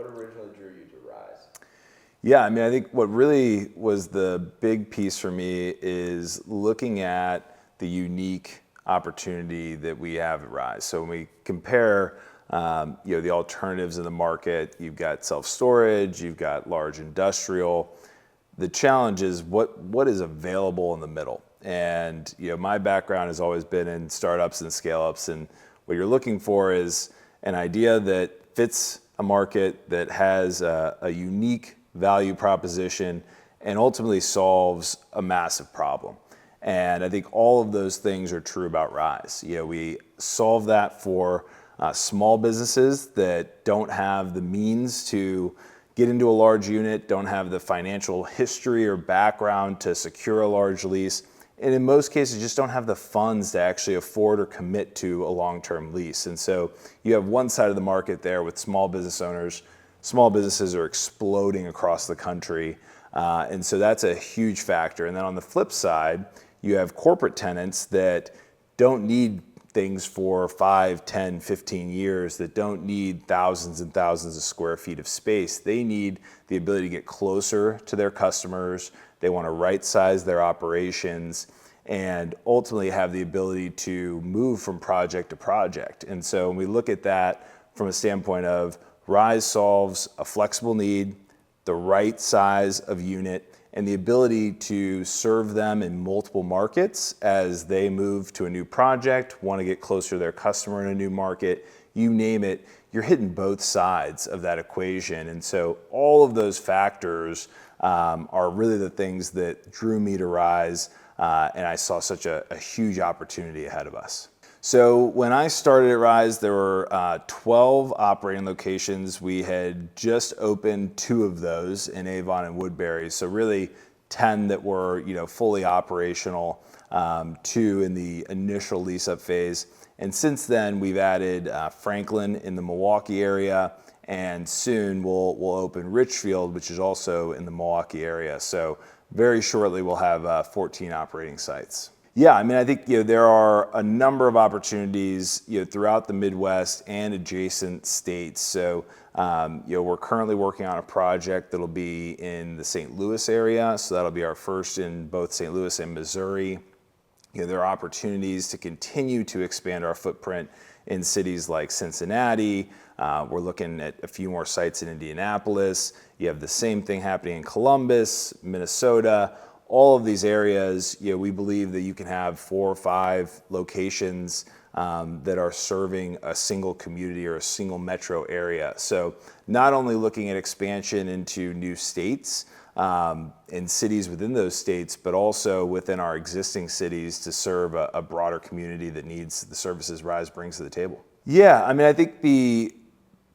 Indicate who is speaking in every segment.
Speaker 1: What originally drew you to Rise?
Speaker 2: Yeah, I mean, I think what really was the big piece for me is looking at the unique opportunity that we have at Rise. So when we compare, the alternatives in the market, you've got self-storage, you've got large industrial. The challenge is what is available in the middle. And my background has always been in startups and scale-ups, and what you're looking for is an idea that fits a market, that has a unique value proposition, and ultimately solves a massive problem. And I think all of those things are true about Rise. We solve that for small businesses that don't have the means to get into a large unit, don't have the financial history or background to secure a large lease, and in most cases just don't have the funds to actually afford or commit to a long-term lease. And so you have one side of the market there with small business owners. Small businesses are exploding across the country, and so that's a huge factor. And then on the flip side, you have corporate tenants that don't need things for 5, 10, 15 years, that don't need thousands and thousands of square feet of space. They need the ability to get closer to their customers. They want to right-size their operations and ultimately have the ability to move from project to project. And so when we look at that from a standpoint of Rise solves a flexible need, the right size of unit, and the ability to serve them in multiple markets as they move to a new project, want to get closer to their customer in a new market, you name it, you're hitting both sides of that equation. And so all of those factors are really the things that drew me to Rise, and I saw such a huge opportunity ahead of us. So when I started at Rise, there were 12 operating locations. We had just opened 2 of those in Avon and Woodbury. So really 10 that were fully operational, 2 in the initial lease-up phase. And since then, we've added Franklin in the Milwaukee area, and soon we'll open Richfield, which is also in the Milwaukee area. So very shortly, we'll have 14 operating sites. Yeah, I mean, I think there are a number of opportunities throughout the Midwest and adjacent states. So we're currently working on a project that'll be in the St. Louis area. So that'll be our first in both St. Louis and Missouri. There are opportunities to continue to expand our footprint in cities like Cincinnati. We're looking at a few more sites in Indianapolis. You have the same thing happening in Columbus, Minnesota. All of these areas, we believe that you can have 4 or 5 locations that are serving a single community or a single metro area. So not only looking at expansion into new states and cities within those states, but also within our existing cities to serve a broader community that needs the services Rise brings to the table. Yeah, I mean, I think the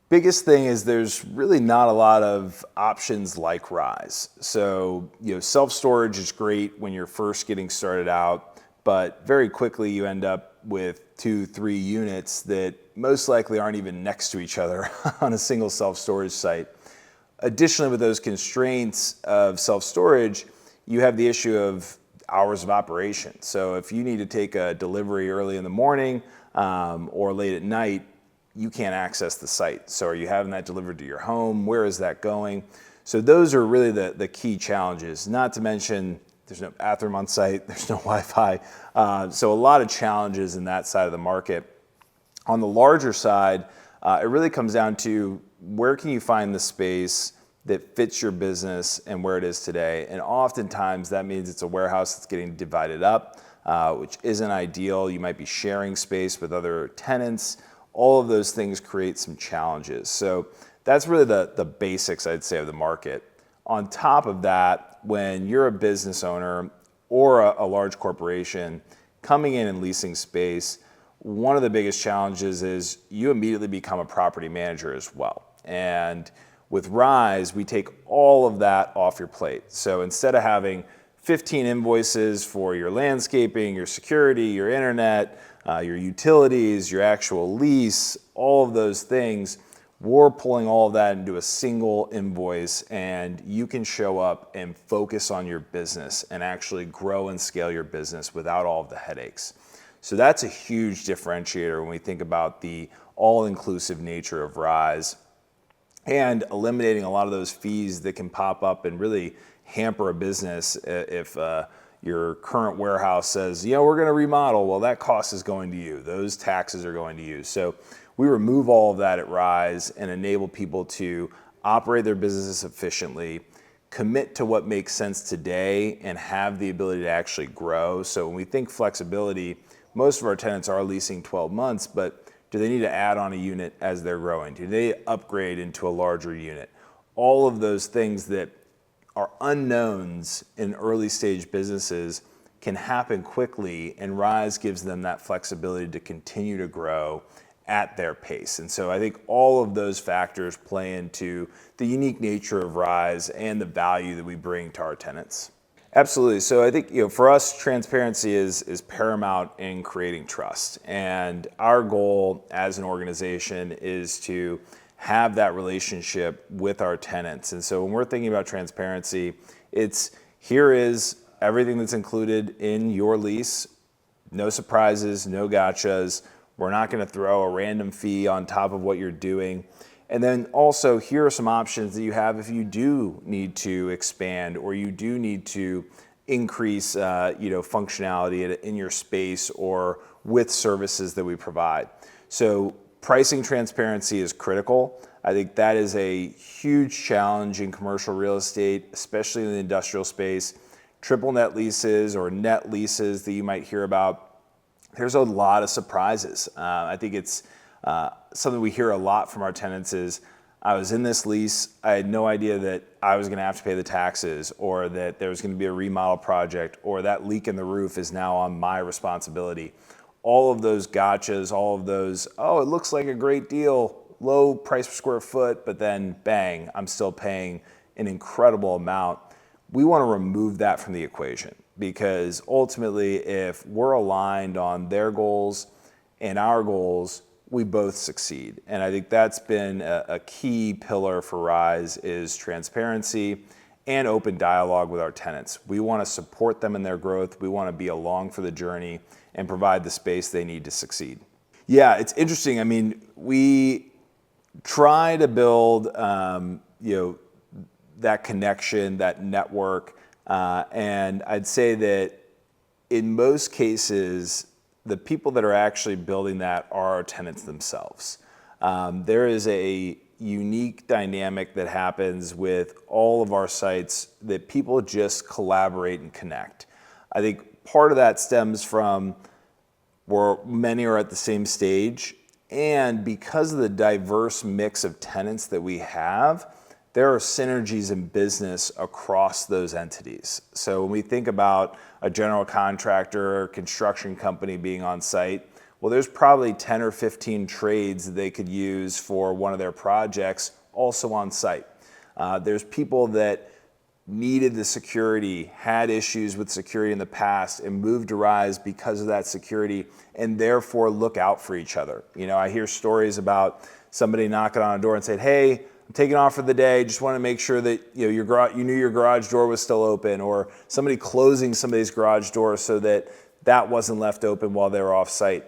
Speaker 2: biggest thing is there's really not a lot of options like Rise. So, self-storage is great when you're first getting started out, but very quickly you end up with 2, 3 units that most likely aren't even next to each other on a single self-storage site. Additionally, with those constraints of self-storage, you have the issue of hours of operation. So if you need to take a delivery early in the morning or late at night, you can't access the site. So are you having that delivered to your home? Where is that going? So those are really the key challenges, not to mention there's no bathroom on site, there's no Wi-Fi. So a lot of challenges in that side of the market. On the larger side, it really comes down to where can you find the space that fits your business and where it is today. And oftentimes that means it's a warehouse that's getting divided up, which isn't ideal. You might be sharing space with other tenants. All of those things create some challenges. So that's really the basics, I'd say, of the market. On top of that, when you're a business owner or a large corporation coming in and leasing space, one of the biggest challenges is you immediately become a property manager as well. And with Rise, we take all of that off your plate. So instead of having 15 invoices for your landscaping, your security, your internet, your utilities, your actual lease, all of those things, we're pulling all of that into a single invoice, and you can show up and focus on your business and actually grow and scale your business without all of the headaches. So that's a huge differentiator when we think about the all-inclusive nature of Rise. and eliminating a lot of those fees that can pop up and really hamper a business if your current warehouse says, we're going to remodel. Well, that cost is going to you. Those taxes are going to you. So we remove all of that at Rise and enable people to operate their businesses efficiently, commit to what makes sense today, and have the ability to actually grow. So when we think flexibility, most of our tenants are leasing 12 months, but do they need to add on a unit as they're growing? Do they upgrade into a larger unit? All of those things that are unknowns in early stage businesses can happen quickly, and Rise gives them that flexibility to continue to grow at their pace. And so I think all of those factors play into the unique nature of Rise and the value that we bring to our tenants. Absolutely. So I think for us, transparency is paramount in creating trust. And our goal as an organization is to have that relationship with our tenants. And so when we're thinking about transparency, here is everything that's included in your lease. No surprises, no gotchas. We're not going to throw a random fee on top of what you're doing. And then also, here are some options that you have if you do need to expand or you do need to increase functionality in your space or with services that we provide. So pricing transparency is critical. I think that is a huge challenge in commercial real estate, especially in the industrial space. Triple net leases or net leases that you might hear about, there's a lot of surprises. I think it's something we hear a lot from our tenants is, I was in this lease, I had no idea that I was going to have to pay the taxes, or that there was going to be a remodel project, or that leak in the roof is now on my responsibility. All of those gotchas, all of those, it looks like a great deal, low price per square foot, but then bang, I'm still paying an incredible amount. We want to remove that from the equation, because ultimately, if we're aligned on their goals and our goals, we both succeed. And I think that's been a key pillar for Rise, is transparency and open dialogue with our tenants. We want to support them in their growth. We want to be along for the journey and provide the space they need to succeed. Yeah, it's interesting. I mean, we try to build that connection, that network, and I'd say that in most cases, the people that are actually building that are our tenants themselves. There is a unique dynamic that happens with all of our sites that people just collaborate and connect. I think part of that stems from where many are at the same stage, and because of the diverse mix of tenants that we have, there are synergies in business across those entities. So when we think about a general contractor or construction company being on site, well, there's probably 10 or 15 trades that they could use for one of their projects also on site. There's people that needed the security, had issues with security in the past, and moved to Rise because of that security, and therefore look out for each other. I hear stories about somebody knocking on a door and saying, "Hey, I'm taking off for the day. Just want to make sure that you knew your garage door was still open," or somebody closing somebody's garage door so that wasn't left open while they were off site.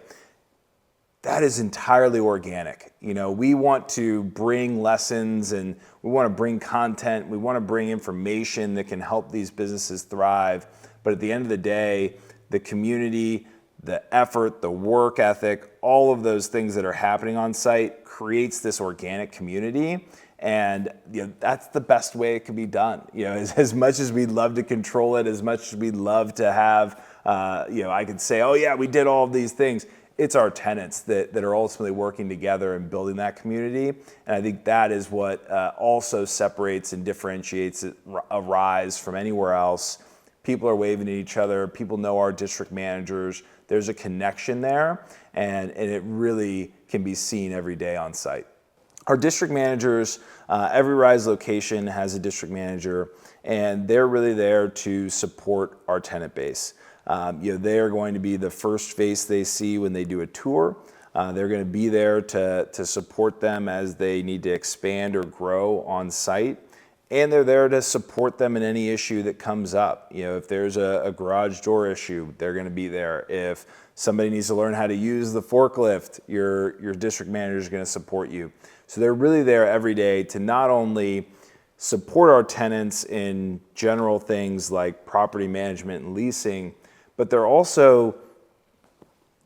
Speaker 2: That is entirely organic. We want to bring lessons, and we want to bring content. We want to bring information that can help these businesses thrive. But at the end of the day, the community, the effort, the work ethic, all of those things that are happening on site creates this organic community. And that's the best way it can be done. As much as we'd love to control it, as much as we'd love to have, I could say, "Oh yeah, we did all of these things." It's our tenants that are ultimately working together and building that community. And I think that is what also separates and differentiates a Rise from anywhere else. People are waving at each other. People know our district managers. There's a connection there, and it really can be seen every day on site. Our district managers, every Rise location has a district manager, and they're really there to support our tenant base. They are going to be the first face they see when they do a tour. They're going to be there to support them as they need to expand or grow on site. And they're there to support them in any issue that comes up. If there's a garage door issue, they're going to be there. If somebody needs to learn how to use the forklift, your district manager is going to support you. So they're really there every day to not only support our tenants in general things like property management and leasing, but they're also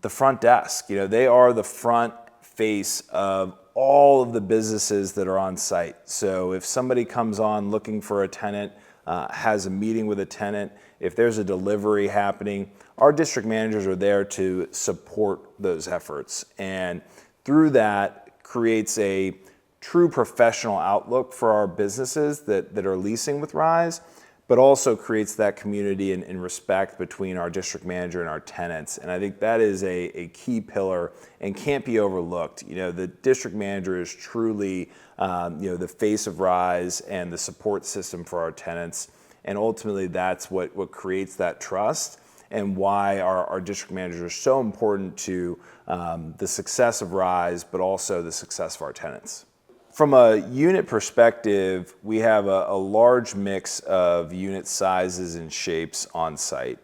Speaker 2: the front desk. They are the front face of all of the businesses that are on site. So if somebody comes on looking for a tenant, has a meeting with a tenant, if there's a delivery happening, our district managers are there to support those efforts. And through that creates a true professional outlook for our businesses that are leasing with Rise, but also creates that community and respect between our district manager and our tenants. And I think that is a key pillar and can't be overlooked. The district manager is truly the face of Rise and the support system for our tenants. And ultimately that's what creates that trust and why our district managers are so important to the success of Rise, but also the success of our tenants. From a unit perspective, we have a large mix of unit sizes and shapes on site.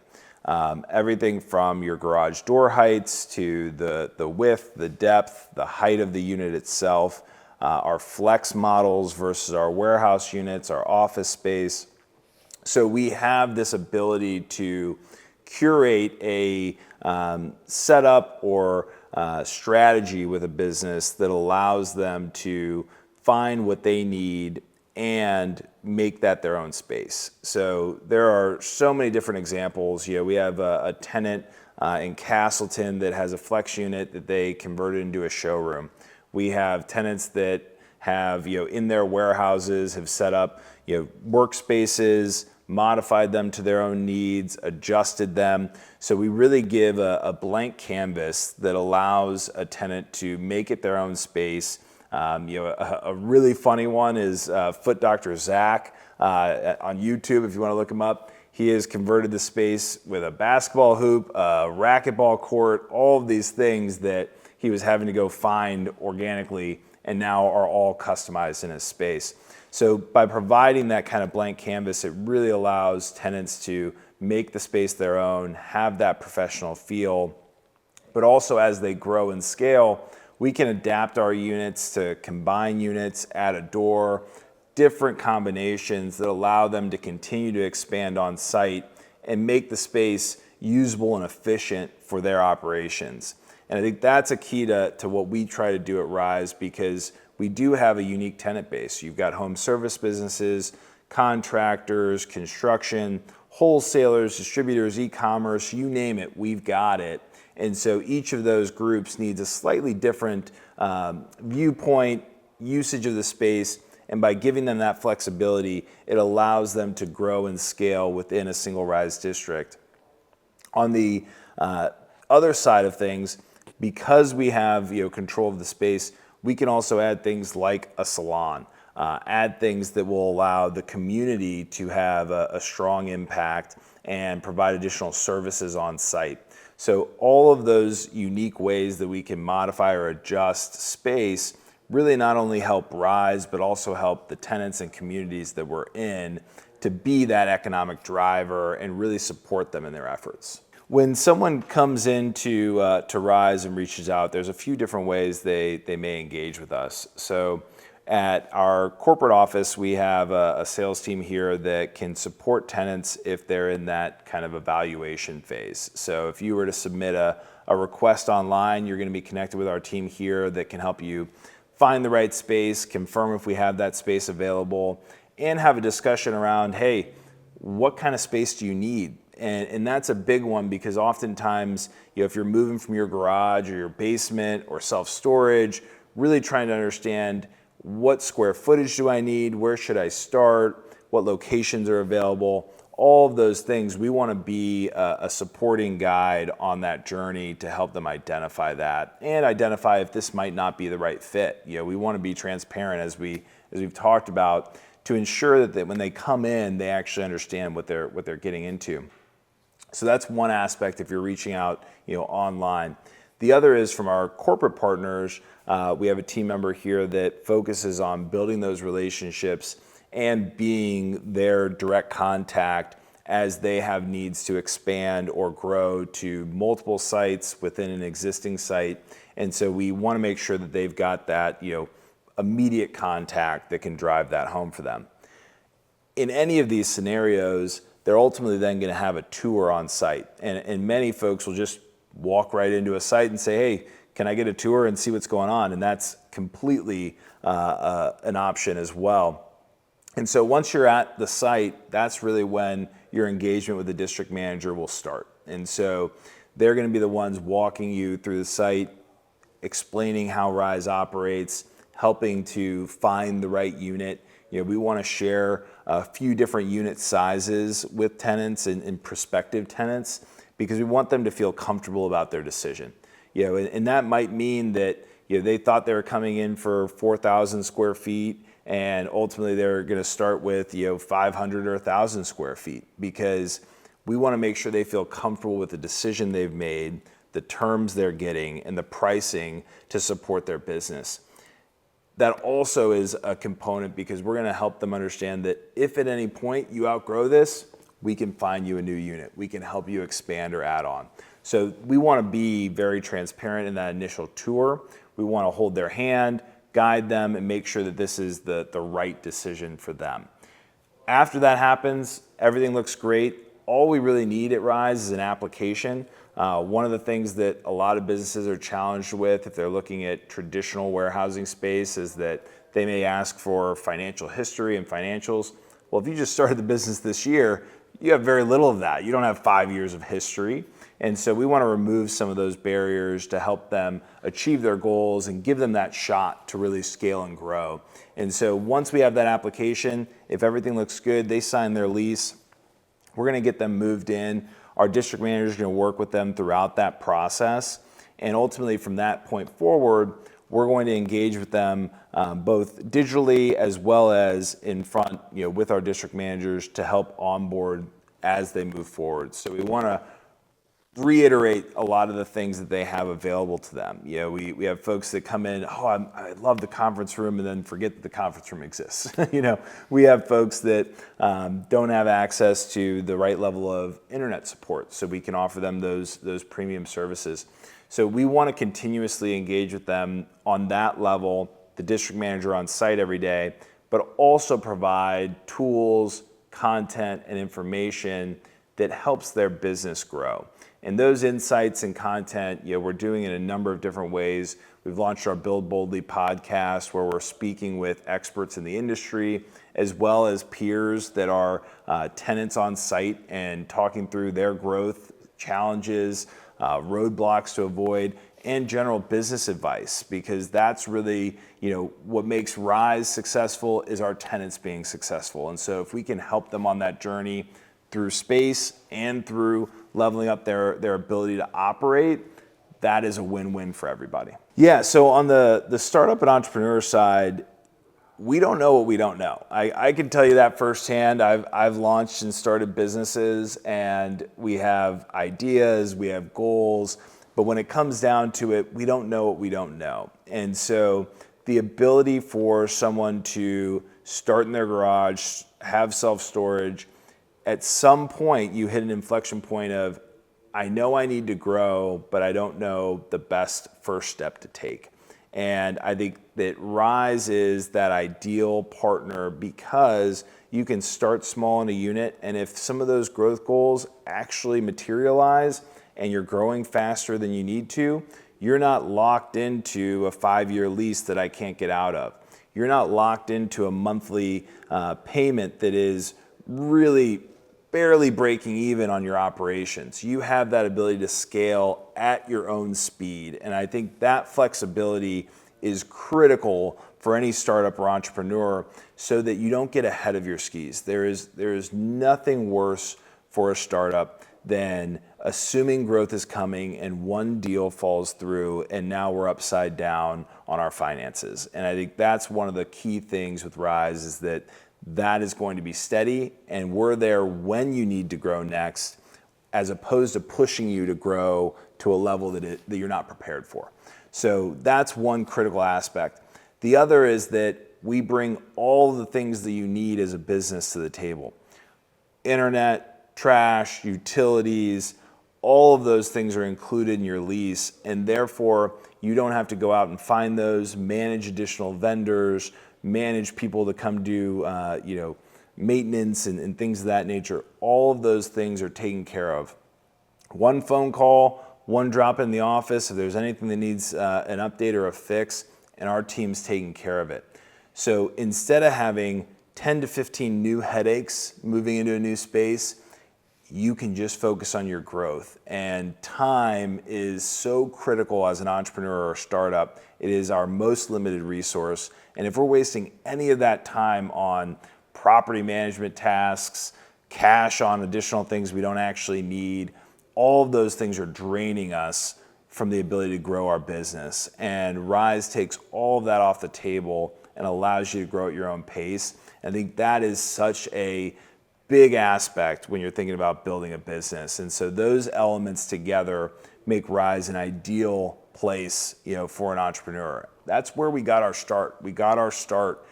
Speaker 2: Everything from your garage door heights to the width, the depth, the height of the unit itself, our flex models versus our warehouse units, our office space. So we have this ability to curate a setup or strategy with a business that allows them to find what they need and make that their own space. So there are so many different examples. We have a tenant in Castleton that has a flex unit that they converted into a showroom. We have tenants that have, in their warehouses have set up, workspaces, modified them to their own needs, adjusted them. So we really give a blank canvas that allows a tenant to make it their own space. A really funny one is Foot Dr. Zach on YouTube, if you want to look him up. He has converted the space with a basketball hoop, a racquetball court, all of these things that he was having to go find organically and now are all customized in his space. So by providing that kind of blank canvas, it really allows tenants to make the space their own, have that professional feel, but also as they grow and scale, we can adapt our units to combine units, add a door, different combinations that allow them to continue to expand on site and make the space usable and efficient for their operations. And I think that's a key to what we try to do at Rise, because we do have a unique tenant base. You've got home service businesses, contractors, construction, wholesalers, distributors, e-commerce, you name it, we've got it. And so each of those groups needs a slightly different viewpoint, usage of the space, and by giving them that flexibility, it allows them to grow and scale within a single Rise district. On the other side of things, because we have control of the space, we can also add things like a salon, add things that will allow the community to have a strong impact and provide additional services on site. So all of those unique ways that we can modify or adjust space really not only help Rise, but also help the tenants and communities that we're in to be that economic driver and really support them in their efforts. When someone comes into to Rise and reaches out, there's a few different ways they may engage with us. So at our corporate office, we have a sales team here that can support tenants if they're in that kind of evaluation phase. So if you were to submit a request online, you're going to be connected with our team here that can help you find the right space, confirm if we have that space available, and have a discussion around, hey, what kind of space do you need? And that's a big one, because oftentimes, if you're moving from your garage or your basement or self-storage, really trying to understand what square footage do I need, where should I start, what locations are available, all of those things. We want to be a supporting guide on that journey to help them identify that and identify if this might not be the right fit. We want to be transparent, as we've talked about, to ensure that when they come in, they actually understand what they're getting into. So that's one aspect if you're reaching out, online. The other is from our corporate partners. We have a team member here that focuses on building those relationships and being their direct contact as they have needs to expand or grow to multiple sites within an existing site. And so we want to make sure that they've got that, immediate contact that can drive that home for them. In any of these scenarios, they're ultimately then going to have a tour on site. And many folks will just walk right into a site and say, hey, can I get a tour and see what's going on? And that's completely an option as well. And so once you're at the site, that's really when your engagement with the district manager will start. And so they're going to be the ones walking you through the site, explaining how Rise operates, helping to find the right unit. We want to share a few different unit sizes with tenants and prospective tenants because we want them to feel comfortable about their decision. And that might mean that they thought they were coming in for 4,000 square feet, and ultimately they're going to start with 500 or 1,000 square feet because we want to make sure they feel comfortable with the decision they've made, the terms they're getting, and the pricing to support their business. That also is a component because we're going to help them understand that if at any point you outgrow this, we can find you a new unit. We can help you expand or add on. So we want to be very transparent in that initial tour. We want to hold their hand, guide them, and make sure that this is the right decision for them. After that happens, everything looks great. All we really need at Rise is an application. One of the things that a lot of businesses are challenged with if they're looking at traditional warehousing space is that they may ask for financial history and financials. Well, if you just started the business this year, you have very little of that. You don't have 5 years of history. And so we want to remove some of those barriers to help them achieve their goals and give them that shot to really scale and grow. And so once we have that application, if everything looks good, they sign their lease, we're going to get them moved in. Our district manager is going to work with them throughout that process. And ultimately from that point forward, we're going to engage with them both digitally as well as in front, with our district managers to help onboard as they move forward. So we want to reiterate a lot of the things that they have available to them. We have folks that come in, I love the conference room, and then forget that the conference room exists. We have folks that don't have access to the right level of internet support, so we can offer them those premium services. So we want to continuously engage with them on that level, the district manager on site every day, but also provide tools, content, and information that helps their business grow. And those insights and content, we're doing in a number of different ways. We've launched our Build Boldly podcast where we're speaking with experts in the industry as well as peers that are tenants on site and talking through their growth challenges, roadblocks to avoid, and general business advice, because that's really, what makes Rise successful is our tenants being successful. And so if we can help them on that journey through space and through leveling up their ability to operate, that is a win-win for everybody. Yeah, so on the startup and entrepreneur side, we don't know what we don't know. I can tell you that firsthand. I've launched and started businesses, and we have ideas, we have goals, but when it comes down to it, we don't know what we don't know. And so the ability for someone to start in their garage, have self-storage, at some point you hit an inflection point of, I know I need to grow, but I don't know the best first step to take. And I think that Rise is that ideal partner because you can start small in a unit, and if some of those growth goals actually materialize and you're growing faster than you need to, you're not locked into a 5-year lease that I can't get out of. You're not locked into a monthly payment that is really barely breaking even on your operations. You have that ability to scale at your own speed. And I think that flexibility is critical for any startup or entrepreneur so that you don't get ahead of your skis. There is nothing worse for a startup than assuming growth is coming and one deal falls through and now we're upside down on our finances. And I think that's one of the key things with Rise is that is going to be steady, and we're there when you need to grow next, as opposed to pushing you to grow to a level that you're not prepared for. So that's one critical aspect. The other is that we bring all the things that you need as a business to the table. Internet, trash, utilities, all of those things are included in your lease, and therefore you don't have to go out and find those, manage additional vendors, manage people to come do maintenance and things of that nature. All of those things are taken care of. One phone call, one drop in the office, if there's anything that needs an update or a fix, and our team's taking care of it. So instead of having 10 to 15 new headaches moving into a new space, you can just focus on your growth. And time is so critical as an entrepreneur or startup. It is our most limited resource. And if we're wasting any of that time on property management tasks, cash on additional things we don't actually need, all of those things are draining us from the ability to grow our business. And Rise takes all of that off the table and allows you to grow at your own pace. I think that is such a big aspect when you're thinking about building a business. And so those elements together make Rise an ideal place, for an entrepreneur. That's where we got our start. We got our start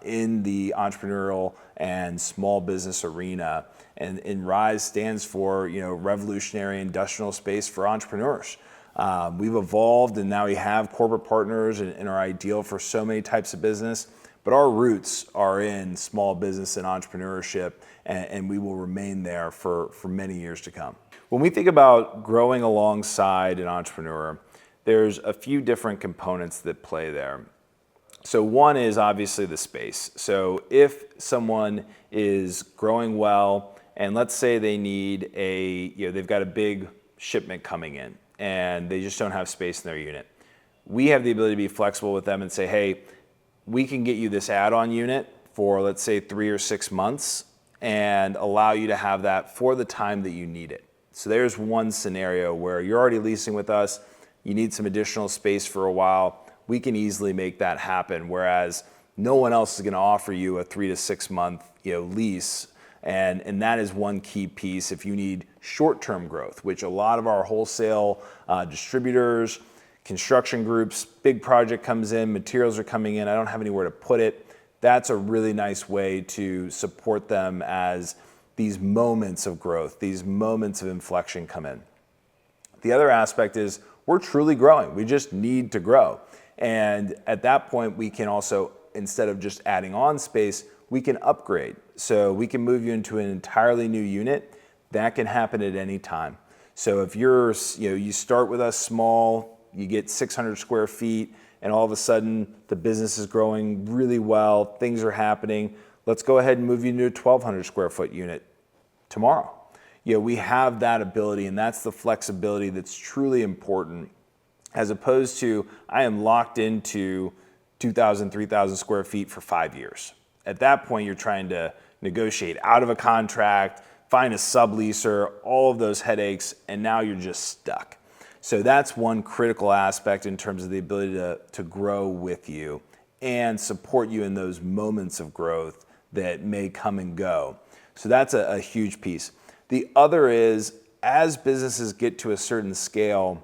Speaker 2: in the entrepreneurial and small business arena. And Rise stands for, revolutionary industrial space for entrepreneurs. We've evolved, and now we have corporate partners and are ideal for so many types of business. But our roots are in small business and entrepreneurship, and we will remain there for many years to come. When we think about growing alongside an entrepreneur, there's a few different components that play there. So one is obviously the space. So if someone is growing well, and let's say they need they've got a big shipment coming in, and they just don't have space in their unit, we have the ability to be flexible with them and say, hey, we can get you this add-on unit for, let's say, 3 or 6 months and allow you to have that for the time that you need it. So there's one scenario where you're already leasing with us, you need some additional space for a while, we can easily make that happen, whereas no one else is going to offer you a 3 to 6 month lease. And that is one key piece if you need short-term growth, which a lot of our wholesale distributors, construction groups, big project comes in, materials are coming in, I don't have anywhere to put it. That's a really nice way to support them as these moments of growth, these moments of inflection come in. The other aspect is we're truly growing. We just need to grow. And at that point, we can also, instead of just adding on space, we can upgrade. So we can move you into an entirely new unit. That can happen at any time. So if you start with us small, you get 600 square feet, and all of a sudden the business is growing really well, things are happening, let's go ahead and move you into a 1,200 square foot unit tomorrow. We have that ability, and that's the flexibility that's truly important, as opposed to I am locked into 2,000, 3,000 square feet for 5 years. At that point, you're trying to negotiate out of a contract, find a subleaser, all of those headaches, and now you're just stuck. So that's one critical aspect in terms of the ability to grow with you and support you in those moments of growth that may come and go. So that's a huge piece. The other is, as businesses get to a certain scale,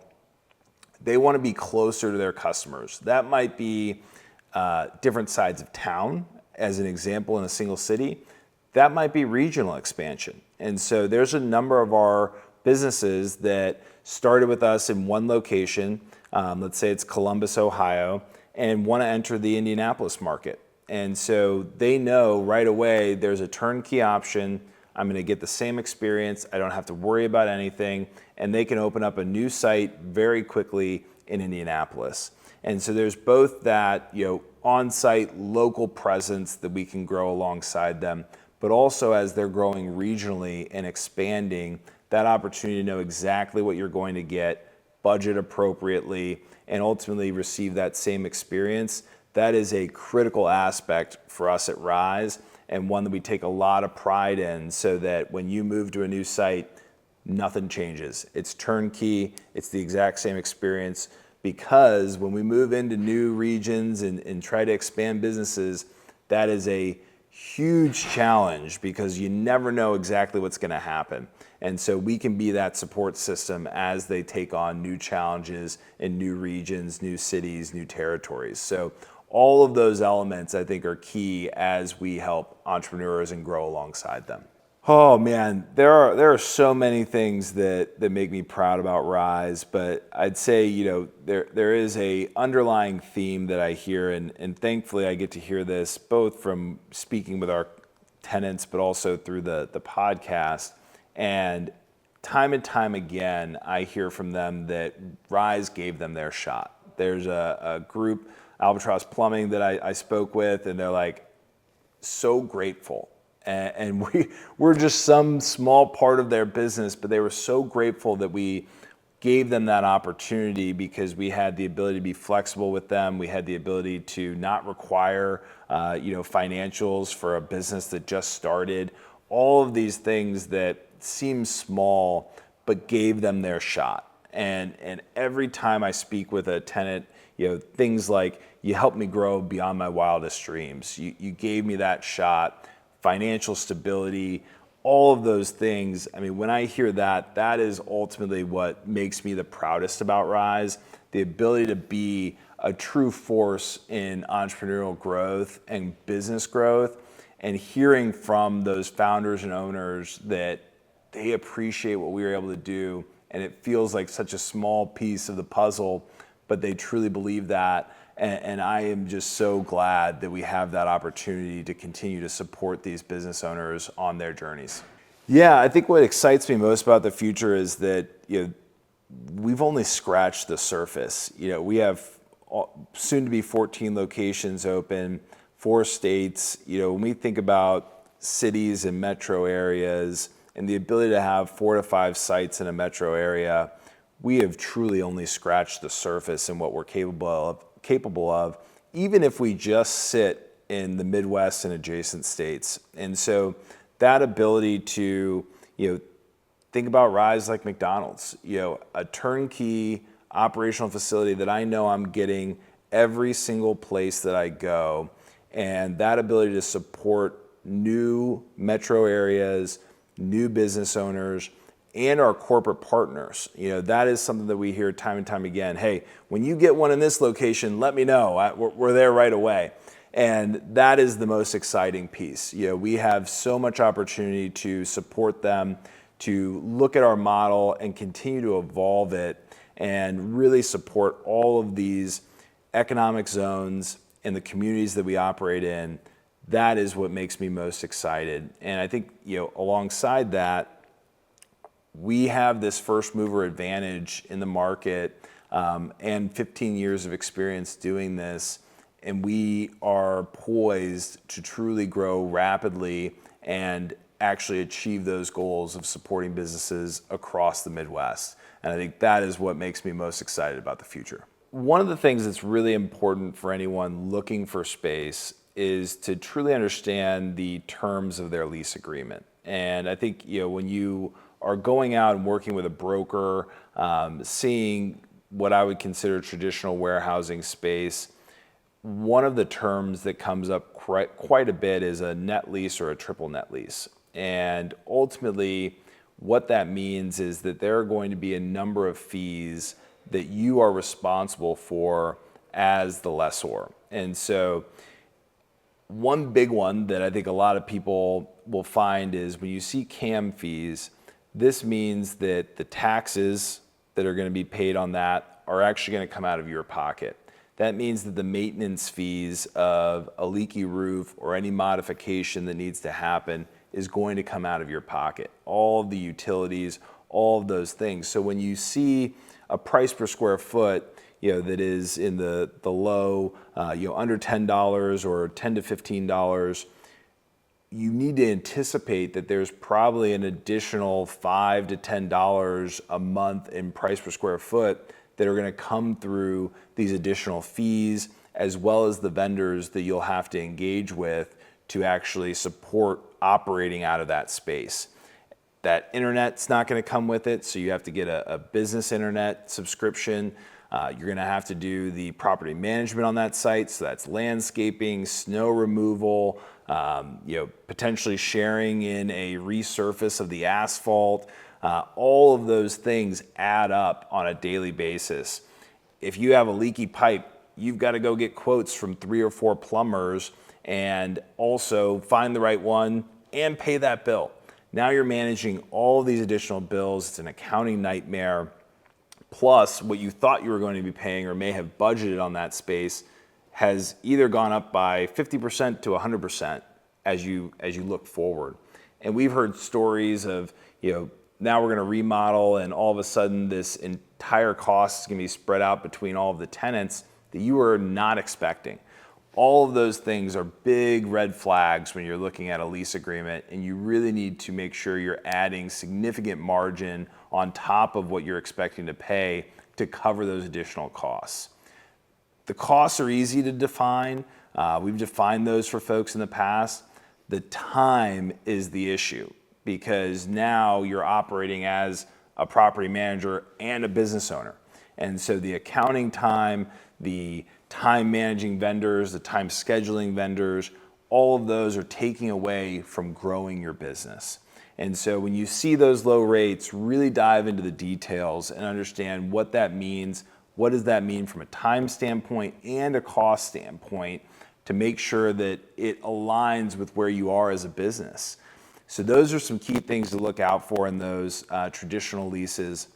Speaker 2: they want to be closer to their customers. That might be different sides of town, as an example, in a single city. That might be regional expansion. And so there's a number of our businesses that started with us in one location, let's say it's Columbus, Ohio, and want to enter the Indianapolis market. And so they know right away there's a turnkey option. I'm going to get the same experience. I don't have to worry about anything. And they can open up a new site very quickly in Indianapolis. And so there's both that, on-site local presence that we can grow alongside them, but also as they're growing regionally and expanding, that opportunity to know exactly what you're going to get, budget appropriately, and ultimately receive that same experience. That is a critical aspect for us at Rise, and one that we take a lot of pride in, so that when you move to a new site, nothing changes. It's turnkey, it's the exact same experience, because when we move into new regions and try to expand businesses, that is a huge challenge, because you never know exactly what's going to happen. And so we can be that support system as they take on new challenges in new regions, new cities, new territories. So all of those elements, I think, are key as we help entrepreneurs and grow alongside them. Oh man, there are so many things that make me proud about Rise, but I'd say, there is a underlying theme that I hear, and thankfully I get to hear this both from speaking with our tenants, but also through the podcast. And time again, I hear from them that Rise gave them their shot. There's a group, Albatross Plumbing, that I spoke with, and they're like, so grateful. And we're just some small part of their business, but they were so grateful that we gave them that opportunity because we had the ability to be flexible with them. We had the ability to not require, financials for a business that just started. All of these things that seem small, but gave them their shot. And every time I speak with a tenant, things like, you helped me grow beyond my wildest dreams. You gave me that shot, financial stability, all of those things. I mean, when I hear that, that is ultimately what makes me the proudest about Rise, the ability to be a true force in entrepreneurial growth and business growth, and hearing from those founders and owners that they appreciate what we were able to do, and it feels like such a small piece of the puzzle, but they truly believe that. And I am just so glad that we have that opportunity to continue to support these business owners on their journeys. Yeah, I think what excites me most about the future is that we've only scratched the surface. We have soon to be 14 locations open, 4 states. When we think about cities and metro areas and the ability to have 4 to 5 sites in a metro area, we have truly only scratched the surface in what we're capable of, even if we just sit in the Midwest and adjacent states. And so that ability to, think about Rise like McDonald's, a turnkey operational facility that I know I'm getting every single place that I go, and that ability to support new metro areas, new business owners, and our corporate partners. That is something that we hear time and time again. Hey, when you get one in this location, let me know. We're there right away. And that is the most exciting piece. We have so much opportunity to support them, to look at our model and continue to evolve it and really support all of these economic zones and the communities that we operate in. That is what makes me most excited. And I think, alongside that, we have this first mover advantage in the market, and 15 years of experience doing this, and we are poised to truly grow rapidly and actually achieve those goals of supporting businesses across the Midwest. And I think that is what makes me most excited about the future. One of the things that's really important for anyone looking for space is to truly understand the terms of their lease agreement. And I think, when you are going out and working with a broker, seeing what I would consider traditional warehousing space, one of the terms that comes up quite a bit is a net lease or a triple net lease. And ultimately, what that means is that there are going to be a number of fees that you are responsible for as the lessor. And so one big one that I think a lot of people will find is when you see CAM fees, this means that the taxes that are going to be paid on that are actually going to come out of your pocket. That means that the maintenance fees of a leaky roof or any modification that needs to happen is going to come out of your pocket. All of the utilities, all of those things. So when you see a price per square foot, that is in the low, under $10 or $10 to $15, you need to anticipate that there's probably an additional $5 to $10 a month in price per square foot that are going to come through these additional fees, as well as the vendors that you'll have to engage with to actually support operating out of that space. That internet's not going to come with it, so you have to get a business internet subscription. You're going to have to do the property management on that site, so that's landscaping, snow removal, potentially sharing in a resurface of the asphalt. All of those things add up on a daily basis. If you have a leaky pipe, you've got to go get quotes from 3 or 4 plumbers and also find the right one and pay that bill. Now you're managing all these additional bills. It's an accounting nightmare. Plus, what you thought you were going to be paying or may have budgeted on that space has either gone up by 50% to 100% as you look forward. And we've heard stories of, now we're going to remodel and all of a sudden this entire cost is going to be spread out between all of the tenants that you were not expecting. All of those things are big red flags when you're looking at a lease agreement, and you really need to make sure you're adding significant margin on top of what you're expecting to pay to cover those additional costs. The costs are easy to define. We've defined those for folks in the past. The time is the issue, because now you're operating as a property manager and a business owner. And so the accounting time, the time managing vendors, the time scheduling vendors, all of those are taking away from growing your business. And so when you see those low rates, really dive into the details and understand what that means. What does that mean from a time standpoint and a cost standpoint to make sure that it aligns with where you are as a business? So those are some key things to look out for in those traditional leases.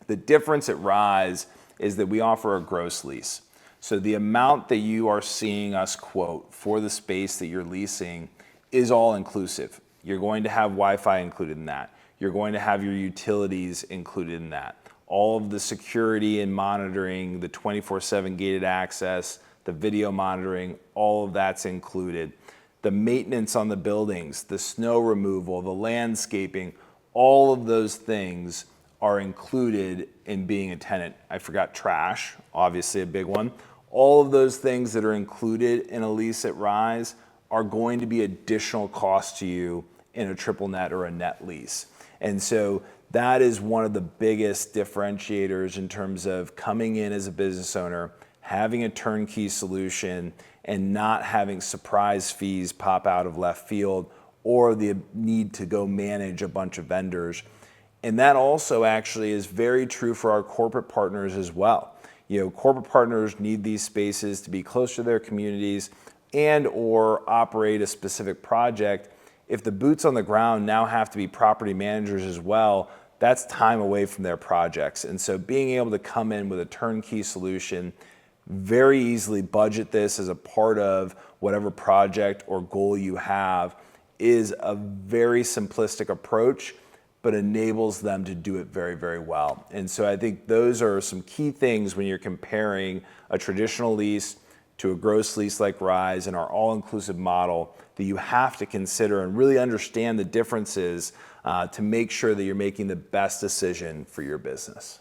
Speaker 2: The difference at Rise is that we offer a gross lease. So the amount that you are seeing us quote for the space that you're leasing is all inclusive. You're going to have Wi-Fi included in that. You're going to have your utilities included in that. All of the security and monitoring, the 24/7 gated access, the video monitoring, all of that's included. The maintenance on the buildings, the snow removal, the landscaping, all of those things are included in being a tenant. I forgot trash, obviously a big one. All of those things that are included in a lease at Rise are going to be additional cost to you in a triple net or a net lease. And so that is one of the biggest differentiators in terms of coming in as a business owner, having a turnkey solution, and not having surprise fees pop out of left field or the need to go manage a bunch of vendors. And that also actually is very true for our corporate partners as well. Corporate partners need these spaces to be close to their communities and or operate a specific project. If the boots on the ground now have to be property managers as well, that's time away from their projects. And so being able to come in with a turnkey solution, very easily budget this as a part of whatever project or goal you have, is a very simplistic approach, but enables them to do it very, very well. And so I think those are some key things when you're comparing a traditional lease to a gross lease like Rise and our all-inclusive model that you have to consider and really understand the differences to make sure that you're making the best decision for your business.